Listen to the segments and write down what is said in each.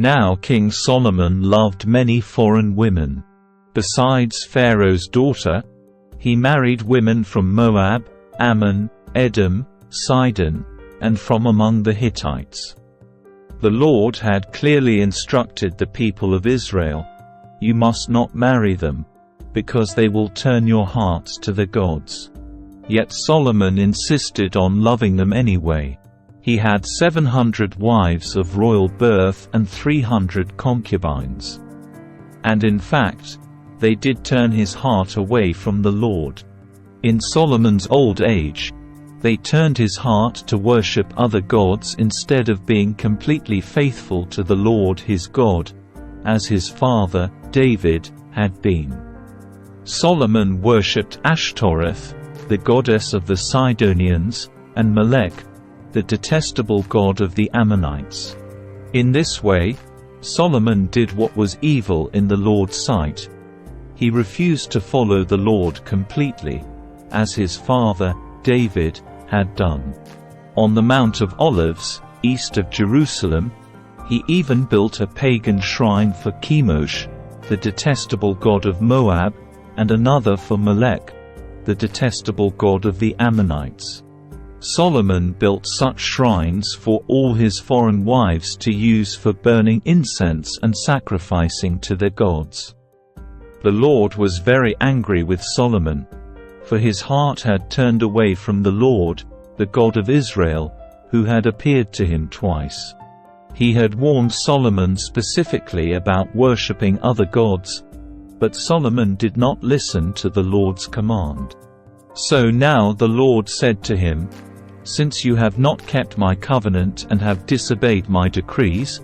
Now King Solomon loved many foreign women. Besides Pharaoh's daughter, he married women from Moab, Ammon, Edom, Sidon, and from among the Hittites. The Lord had clearly instructed the people of Israel, "You must not marry them, because they will turn your hearts to their gods." Yet Solomon insisted on loving them anyway. He had 700 wives of royal birth and 300 concubines. And in fact, they did turn his heart away from the Lord. In Solomon's old age, they turned his heart to worship other gods instead of being completely faithful to the Lord his God, as his father, David, had been. Solomon worshipped Ashtoreth, the goddess of the Sidonians, and Molech, the detestable god of the Ammonites. In this way, Solomon did what was evil in the Lord's sight. He refused to follow the Lord completely, as his father, David, had done. On the Mount of Olives, east of Jerusalem, he even built a pagan shrine for Chemosh, the detestable god of Moab, and another for Molech, the detestable god of the Ammonites. Solomon built such shrines for all his foreign wives to use for burning incense and sacrificing to their gods. The Lord was very angry with Solomon, for his heart had turned away from the Lord, the God of Israel, who had appeared to him twice. He had warned Solomon specifically about worshipping other gods, but Solomon did not listen to the Lord's command. So now the Lord said to him, "Since you have not kept my covenant and have disobeyed my decrees,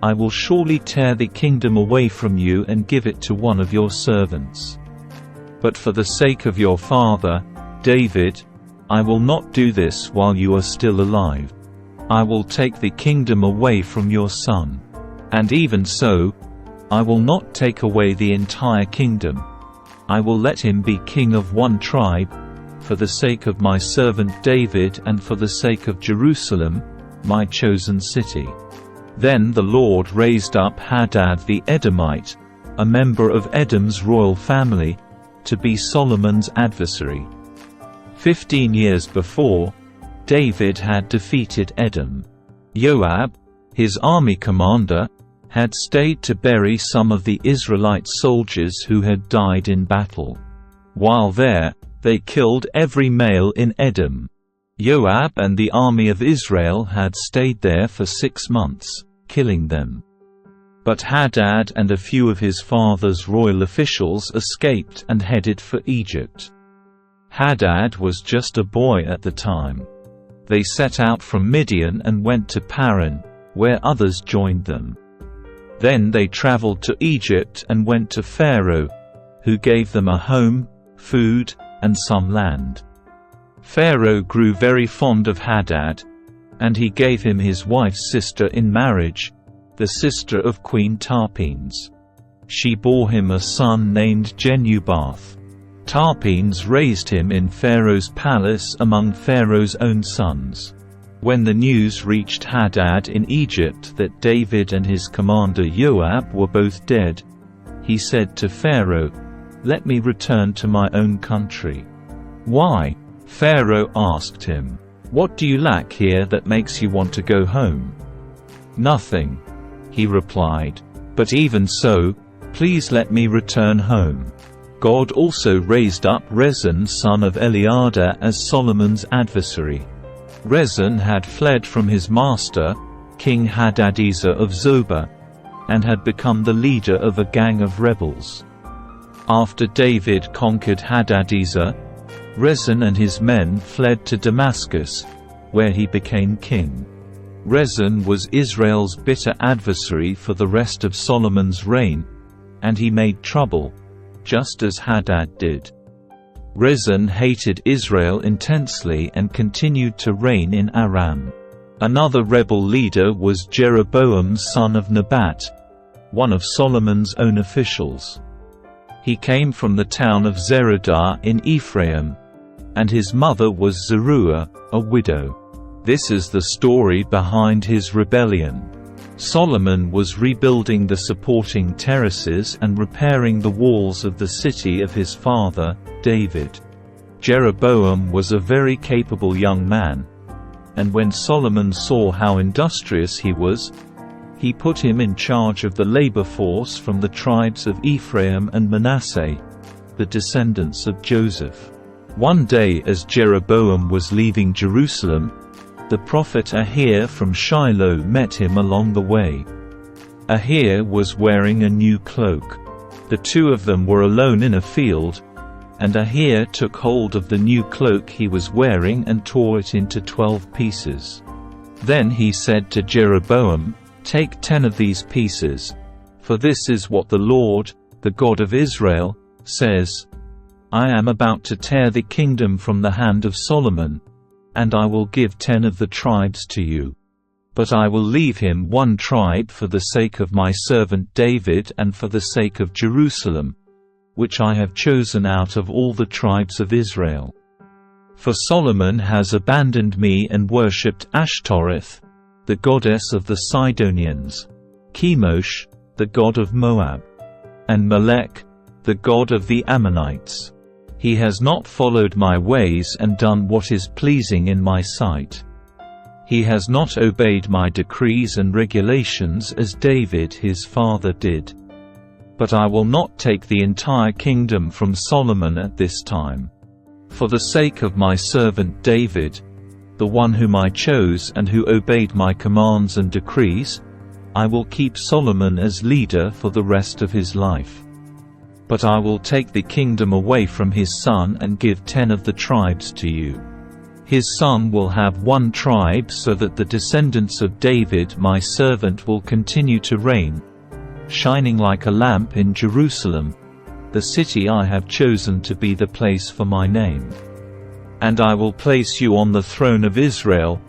I will surely tear the kingdom away from you and give it to one of your servants. But for the sake of your father, David, I will not do this while you are still alive. I will take the kingdom away from your son. And even so, I will not take away the entire kingdom. I will let him be king of one tribe, for the sake of my servant David and for the sake of Jerusalem, my chosen city." Then the Lord raised up Hadad the Edomite, a member of Edom's royal family, to be Solomon's adversary. 15 years before, David had defeated Edom. Joab, his army commander, had stayed to bury some of the Israelite soldiers who had died in battle. While there, they killed every male in Edom. Joab and the army of Israel had stayed there for 6 months, killing them. But Hadad and a few of his father's royal officials escaped and headed for Egypt. Hadad was just a boy at the time. They set out from Midian and went to Paran, where others joined them. Then they traveled to Egypt and went to Pharaoh, who gave them a home, food, and some land. Pharaoh grew very fond of Hadad, and he gave him his wife's sister in marriage, the sister of Queen Tarpenes. She bore him a son named Jem-ubbath. Tarpenes raised him in Pharaoh's palace among Pharaoh's own sons. When the news reached Hadad in Egypt that David and his commander Joab were both dead, he said to Pharaoh, "Let me return to my own country." "Why?" Pharaoh asked him. "What do you lack here that makes you want to go home?" "Nothing," he replied. "But even so, please let me return home." God also raised up Rezon son of Eliada as Solomon's adversary. Rezon had fled from his master, King Hadadezer of Zobah, and had become the leader of a gang of rebels. After David conquered Hadadezer, Rezon and his men fled to Damascus, where he became king. Rezon was Israel's bitter adversary for the rest of Solomon's reign, and he made trouble, just as Hadad did. Rezon hated Israel intensely and continued to reign in Aram. Another rebel leader was Jeroboam son of Nebat, one of Solomon's own officials. He came from the town of Zeredah in Ephraim, and his mother was Zeruiah, a widow. This is the story behind his rebellion. Solomon was rebuilding the supporting terraces and repairing the walls of the city of his father, David. Jeroboam was a very capable young man, and when Solomon saw how industrious he was, he put him in charge of the labor force from the tribes of Ephraim and Manasseh, the descendants of Joseph. One day as Jeroboam was leaving Jerusalem, the prophet 𝗕𝗓 from Shiloh met him along the way. 𝗕𝗓 was wearing a new cloak. The two of them were alone in a field, and 𝗕𝗓 took hold of the new cloak he was wearing and tore it into 12 pieces. Then he said to Jeroboam, "Take 10 of these pieces, for this is what the Lord, the God of Israel, says, I am about to tear the kingdom from the hand of Solomon, and I will give 10 of the tribes to you. But I will leave him 1 tribe for the sake of my servant David and for the sake of Jerusalem, which I have chosen out of all the tribes of Israel. For Solomon has abandoned me and worshipped Ashtoreth, the goddess of the Sidonians, Chemosh, the god of Moab, and Molech, the god of the Ammonites. He has not followed my ways and done what is pleasing in my sight. He has not obeyed my decrees and regulations as David his father did. But I will not take the entire kingdom from Solomon at this time. For the sake of my servant David, the one whom I chose and who obeyed my commands and decrees, I will keep Solomon as leader for the rest of his life. But I will take the kingdom away from his son and give 10 of the tribes to you. His son will have 1 tribe so that the descendants of David my servant will continue to reign, shining like a lamp in Jerusalem, the city I have chosen to be the place for my name. And I will place you on the throne of Israel,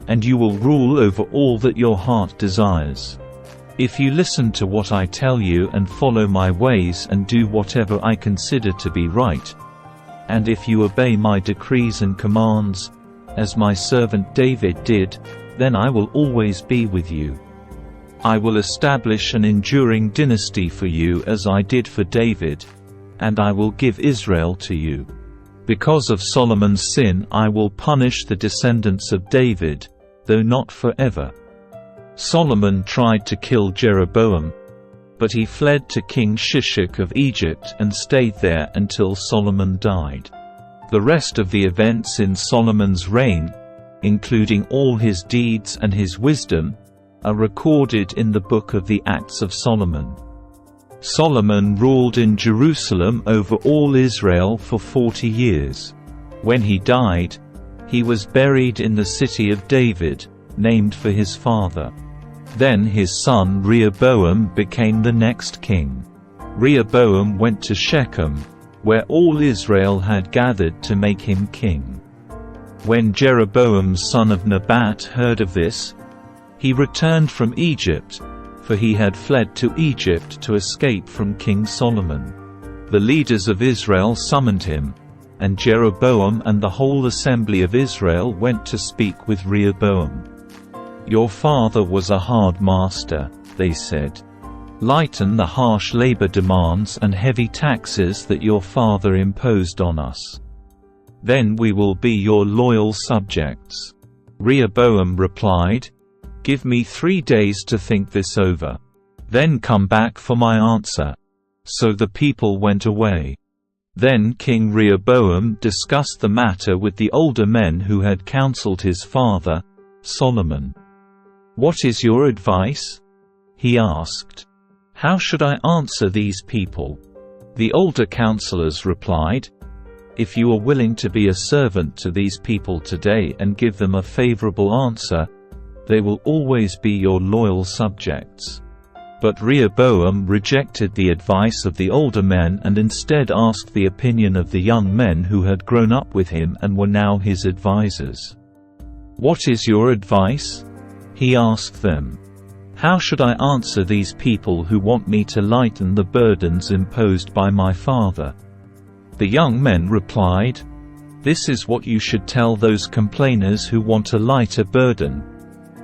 and you will rule over all that your heart desires. If you listen to what I tell you and follow my ways and do whatever I consider to be right, and if you obey my decrees and commands, as my servant David did, then I will always be with you. I will establish an enduring dynasty for you as I did for David, and I will give Israel to you. Because of Solomon's sin I will punish the descendants of David, though not forever." Solomon tried to kill Jeroboam, but he fled to King 𝗕𝗓 of Egypt and stayed there until Solomon died. The rest of the events in Solomon's reign, including all his deeds and his wisdom, are recorded in the Book of the Acts of Solomon. Solomon ruled in Jerusalem over all Israel for 40 years. When he died, he was buried in the city of David, named for his father. Then his son Rehoboam became the next king. Rehoboam went to Shechem, where all Israel had gathered to make him king. When Jeroboam son of Nebat heard of this, he returned from Egypt, for he had fled to Egypt to escape from King Solomon. The leaders of Israel summoned him, and Jeroboam and the whole assembly of Israel went to speak with Rehoboam. "Your father was a hard master," they said. "Lighten the harsh labor demands and heavy taxes that your father imposed on us. Then we will be your loyal subjects." Rehoboam replied, "Give me 3 days to think this over. Then come back for my answer." So the people went away. Then King Rehoboam discussed the matter with the older men who had counseled his father, Solomon. "What is your advice?" he asked. "How should I answer these people?" The older counselors replied, "If you are willing to be a servant to these people today and give them a favorable answer, they will always be your loyal subjects." But Rehoboam rejected the advice of the older men and instead asked the opinion of the young men who had grown up with him and were now his advisors. "What is your advice?" he asked them. "How should I answer these people who want me to lighten the burdens imposed by my father?" The young men replied, "This is what you should tell those complainers who want a lighter burden.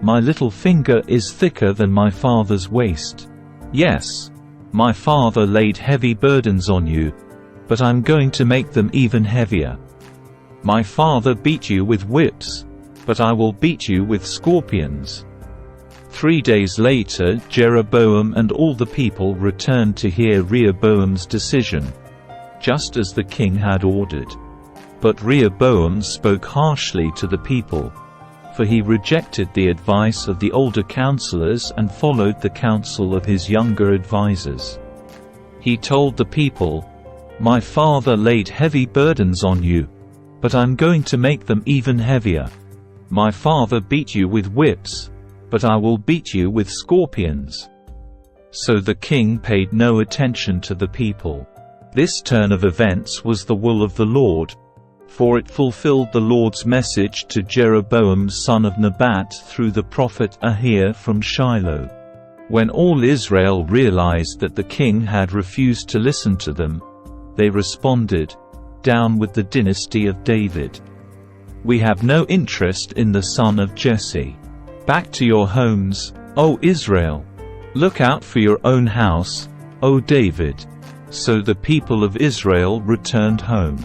My little finger is thicker than my father's waist. Yes, my father laid heavy burdens on you, but I'm going to make them even heavier. My father beat you with whips, but I will beat you with scorpions." 3 days later, Jeroboam and all the people returned to hear Rehoboam's decision, just as the king had ordered. But Rehoboam spoke harshly to the people, for he rejected the advice of the older counselors and followed the counsel of his younger advisers. He told the people, "My father laid heavy burdens on you, but I'm going to make them even heavier. My father beat you with whips, but I will beat you with scorpions." So the king paid no attention to the people. This turn of events was the will of the Lord, for it fulfilled the Lord's message to Jeroboam son of Nebat through the prophet Ahijah from Shiloh. When all Israel realized that the king had refused to listen to them, they responded, "Down with the dynasty of David. We have no interest in the son of Jesse. Back to your homes, O Israel! Look out for your own house, O David." So the people of Israel returned home.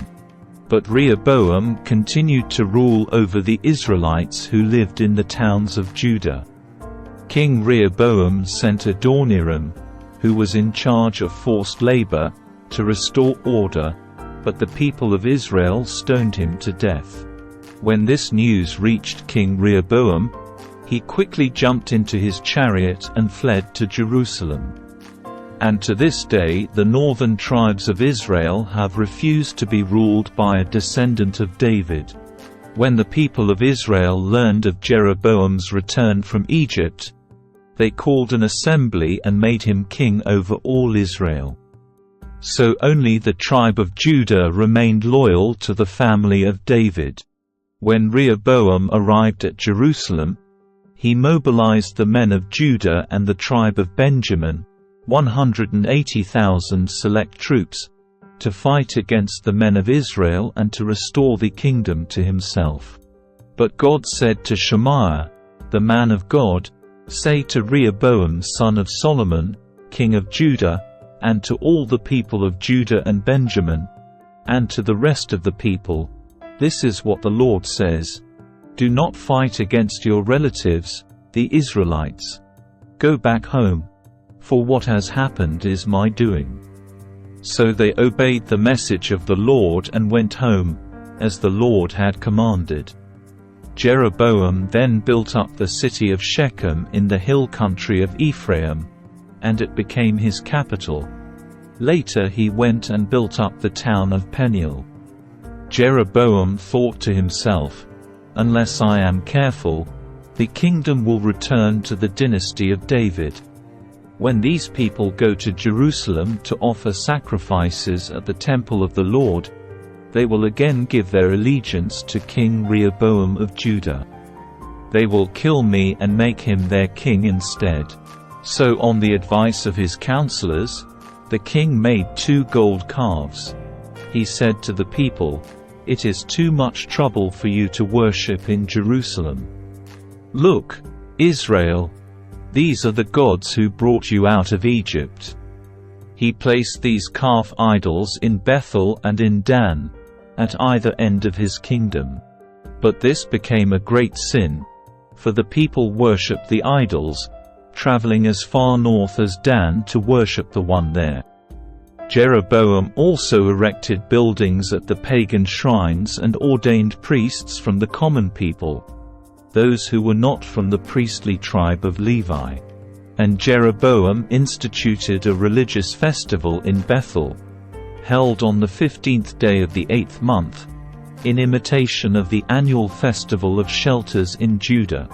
But Rehoboam continued to rule over the Israelites who lived in the towns of Judah. King Rehoboam sent Adoniram, who was in charge of forced labor, to restore order, but the people of Israel stoned him to death. When this news reached King Rehoboam, he quickly jumped into his chariot and fled to Jerusalem. And to this day the northern tribes of Israel have refused to be ruled by a descendant of David. When the people of Israel learned of Jeroboam's return from Egypt, they called an assembly and made him king over all Israel. So only the tribe of Judah remained loyal to the family of David. When Rehoboam arrived at Jerusalem, he mobilized the men of Judah and the tribe of Benjamin, 180,000 select troops, to fight against the men of Israel and to restore the kingdom to himself. But God said to Shemaiah, the man of God, "Say to Rehoboam son of Solomon, king of Judah, and to all the people of Judah and Benjamin, and to the rest of the people, this is what the Lord says: Do not fight against your relatives, the Israelites. Go back home, for what has happened is my doing." So they obeyed the message of the Lord and went home, as the Lord had commanded. Jeroboam then built up the city of Shechem in the hill country of Ephraim, and it became his capital. Later he went and built up the town of Peniel. Jeroboam thought to himself, "Unless I am careful, the kingdom will return to the dynasty of David. When these people go to Jerusalem to offer sacrifices at the temple of the Lord, they will again give their allegiance to King Rehoboam of Judah. They will kill me and make him their king instead." So on the advice of his counselors, the king made 2 gold calves. He said to the people, "It is too much trouble for you to worship in Jerusalem. Look, Israel, these are the gods who brought you out of Egypt." He placed these calf idols in Bethel and in Dan, at either end of his kingdom. But this became a great sin, for the people worshipped the idols, traveling as far north as Dan to worship the one there. Jeroboam also erected buildings at the pagan shrines and ordained priests from the common people, those who were not from the priestly tribe of Levi. And Jeroboam instituted a religious festival in Bethel, held on the 15th day of the 8th month, in imitation of the annual festival of shelters in Judah.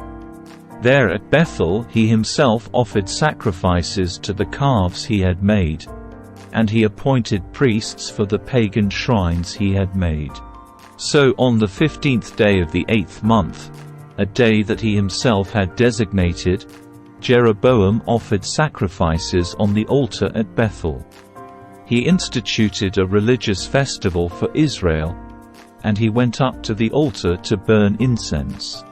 There at Bethel he himself offered sacrifices to the calves he had made, and he appointed priests for the pagan shrines he had made. So on the 15th day of the 8th month, a day that he himself had designated, Jeroboam offered sacrifices on the altar at Bethel. He instituted a religious festival for Israel, and he went up to the altar to burn incense.